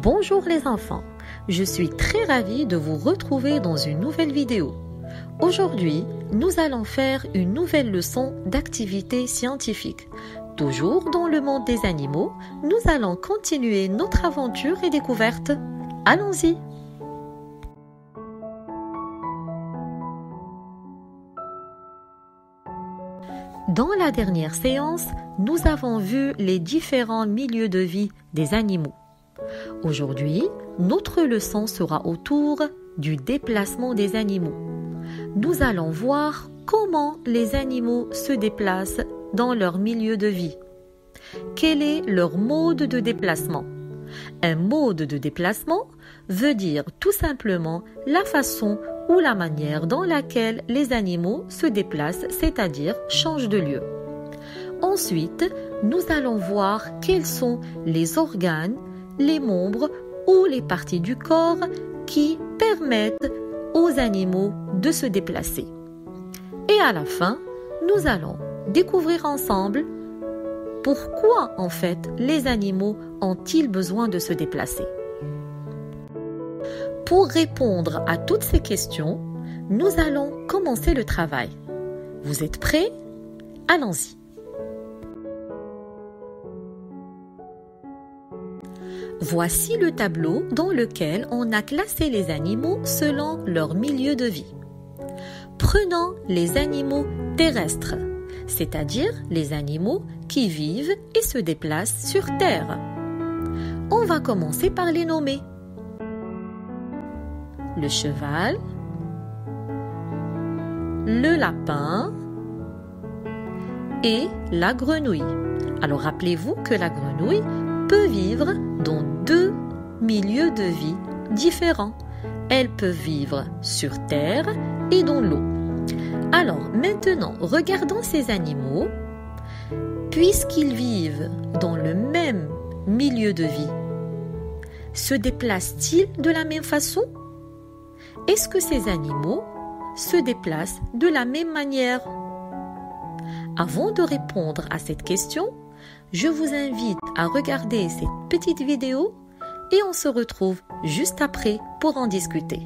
Bonjour les enfants, je suis très ravie de vous retrouver dans une nouvelle vidéo. Aujourd'hui, nous allons faire une nouvelle leçon d'activité scientifique. Toujours dans le monde des animaux, nous allons continuer notre aventure et découverte. Allons-y! Dans la dernière séance, nous avons vu les différents milieux de vie des animaux. Aujourd'hui, notre leçon sera autour du déplacement des animaux. Nous allons voir comment les animaux se déplacent dans leur milieu de vie. Quel est leur mode de déplacement? Un mode de déplacement veut dire tout simplement la façon ou la manière dans laquelle les animaux se déplacent, c'est-à-dire changent de lieu. Ensuite, nous allons voir quels sont les organes, les membres ou les parties du corps qui permettent aux animaux de se déplacer. Et à la fin, nous allons découvrir ensemble pourquoi en fait les animaux ont-ils besoin de se déplacer. Pour répondre à toutes ces questions, nous allons commencer le travail. Vous êtes prêts? Allons-y. Voici le tableau dans lequel on a classé les animaux selon leur milieu de vie. Prenons les animaux terrestres, c'est-à-dire les animaux qui vivent et se déplacent sur Terre. On va commencer par les nommer. Le cheval, le lapin et la grenouille. Alors rappelez-vous que la grenouille peut vivre dans deux milieux de vie différents. Elle peut vivre sur terre et dans l'eau. Alors maintenant, regardons ces animaux. Puisqu'ils vivent dans le même milieu de vie, se déplacent-ils de la même façon? Est-ce que ces animaux se déplacent de la même manière? Avant de répondre à cette question, je vous invite à regarder cette petite vidéo et on se retrouve juste après pour en discuter.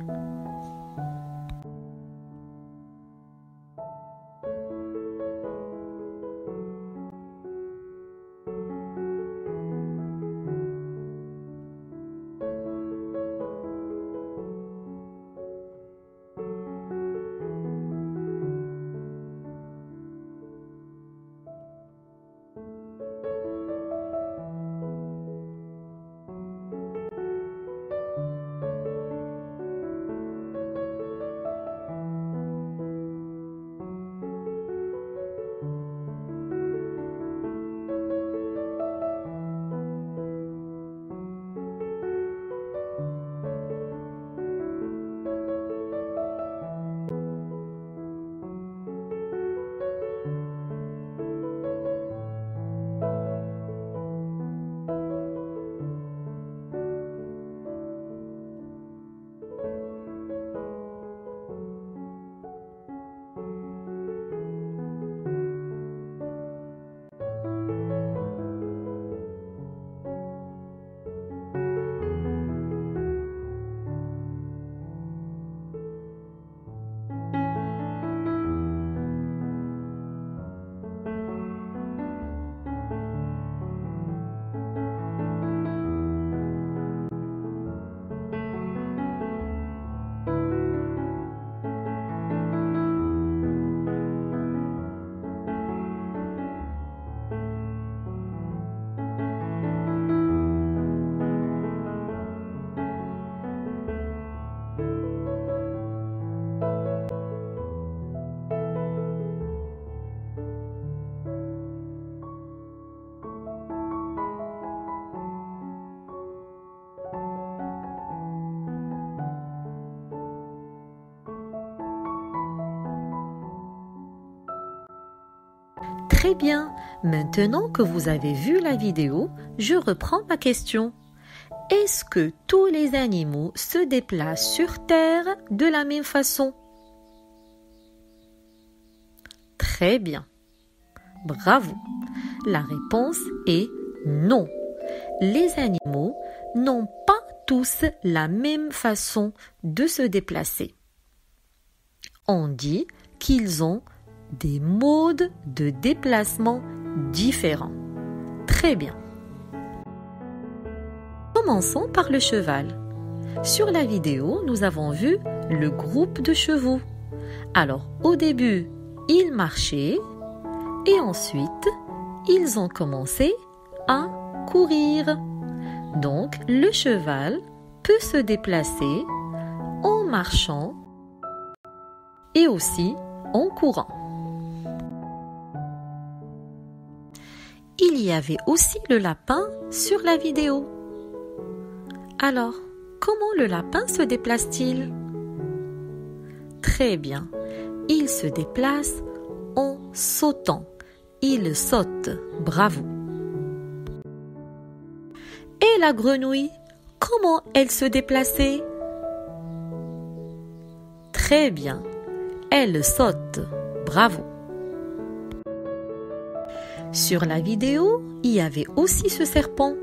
Très bien, maintenant que vous avez vu la vidéo, je reprends ma question. Est-ce que tous les animaux se déplacent sur Terre de la même façon? Très bien. Bravo. La réponse est non. Les animaux n'ont pas tous la même façon de se déplacer. On dit qu'ils ont des modes de déplacement différents. Très bien. Commençons par le cheval. Sur la vidéo, nous avons vu le groupe de chevaux. Alors, au début, ils marchaient et ensuite, ils ont commencé à courir. Donc, le cheval peut se déplacer en marchant et aussi en courant. Il y avait aussi le lapin sur la vidéo. Alors, comment le lapin se déplace-t-il? Très bien, il se déplace en sautant. Il saute, bravo. Et la grenouille, comment elle se déplaçait? Très bien, elle saute, bravo. Sur la vidéo, il y avait aussi ce serpent.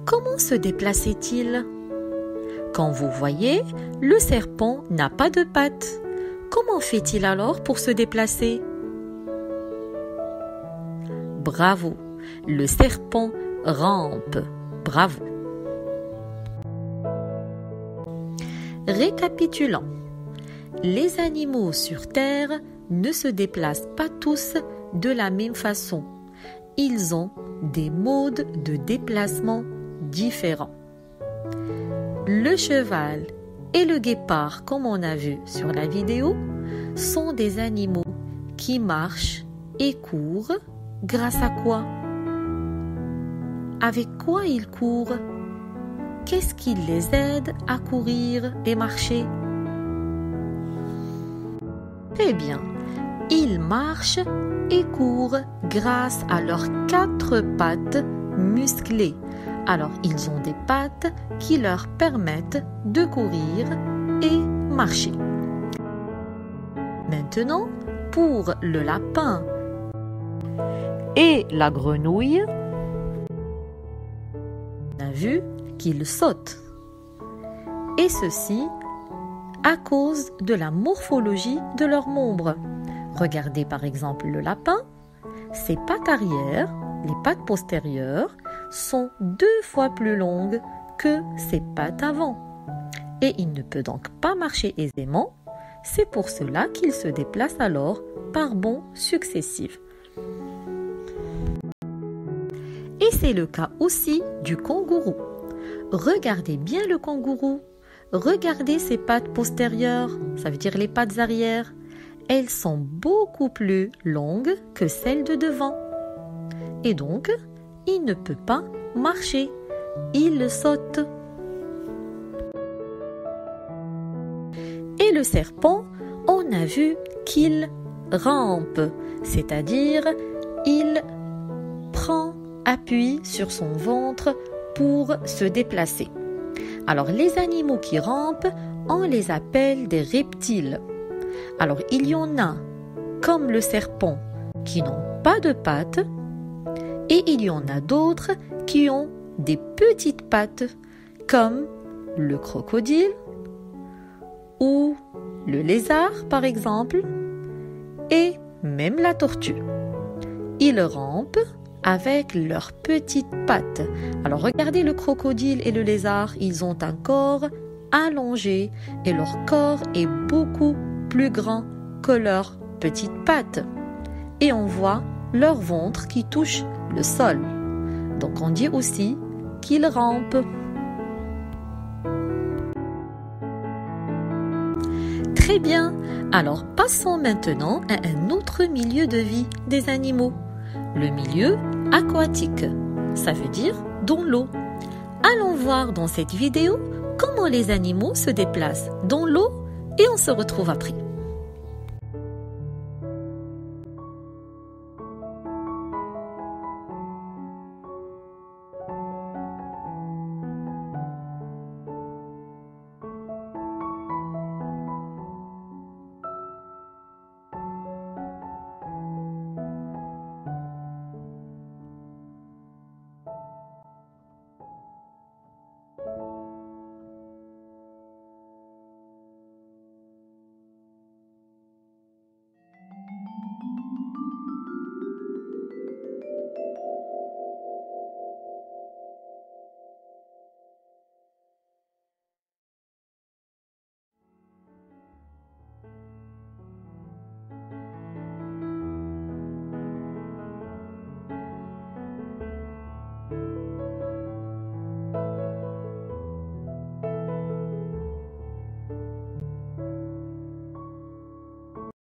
Comment se déplaçait-il? Quand vous voyez, le serpent n'a pas de pattes. Comment fait-il alors pour se déplacer? Bravo, le serpent rampe. Bravo. Récapitulons. Les animaux sur Terre ne se déplacent pas tous de la même façon. Ils ont des modes de déplacement différents. Le cheval et le guépard, comme on a vu sur la vidéo, sont des animaux qui marchent et courent grâce à quoi? Avec quoi ils courent? Qu'est-ce qui les aide à courir et marcher? Très bien, ils marchent et courent grâce à leurs 4 pattes musclées. Alors, ils ont des pattes qui leur permettent de courir et marcher. Maintenant, pour le lapin et la grenouille, on a vu qu'ils sautent. Et ceci à cause de la morphologie de leurs membres. Regardez par exemple le lapin, ses pattes arrière, les pattes postérieures, sont 2 fois plus longues que ses pattes avant. Et il ne peut donc pas marcher aisément. C'est pour cela qu'il se déplace alors par bonds successifs. Et c'est le cas aussi du kangourou. Regardez bien le kangourou. Regardez ses pattes postérieures, ça veut dire les pattes arrière. Elles sont beaucoup plus longues que celles de devant. Et donc, il ne peut pas marcher. Il saute. Et le serpent, on a vu qu'il rampe, c'est-à-dire il prend appui sur son ventre pour se déplacer. Alors, les animaux qui rampent, on les appelle des reptiles. Alors, il y en a, comme le serpent, qui n'ont pas de pattes, et il y en a d'autres qui ont des petites pattes, comme le crocodile ou le lézard, par exemple, et même la tortue. Ils rampent avec leurs petites pattes. Alors regardez le crocodile et le lézard, ils ont un corps allongé et leur corps est beaucoup plus grand que leurs petites pattes. Et on voit leur ventre qui touche le sol. Donc on dit aussi qu'ils rampent. Très bien, alors passons maintenant à un autre milieu de vie des animaux. Le milieu aquatique, ça veut dire dans l'eau. Allons voir dans cette vidéo comment les animaux se déplacent dans l'eau et on se retrouve après.